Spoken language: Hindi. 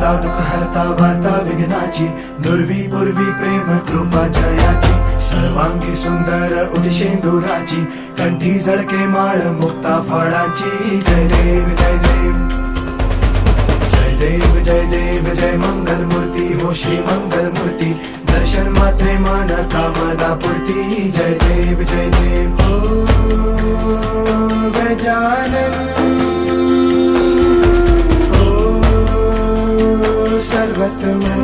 हरता दुःख हरता वार्ता विघ्नाची, दुर्वी पूर्वी प्रेम कृपा जयाची, सर्वांगी सुंदर उदिशेंदुराची, कंठी झळके माळ मुक्ता फळाची. जय देव जय देव जय देव जय देव जय मंगल मूर्ती हो श्री मंगल मूर्ती, दर्शन मात्रे मन कामना पूर्ती. जय देव जय देव हो गजानन हो सर्वतमन.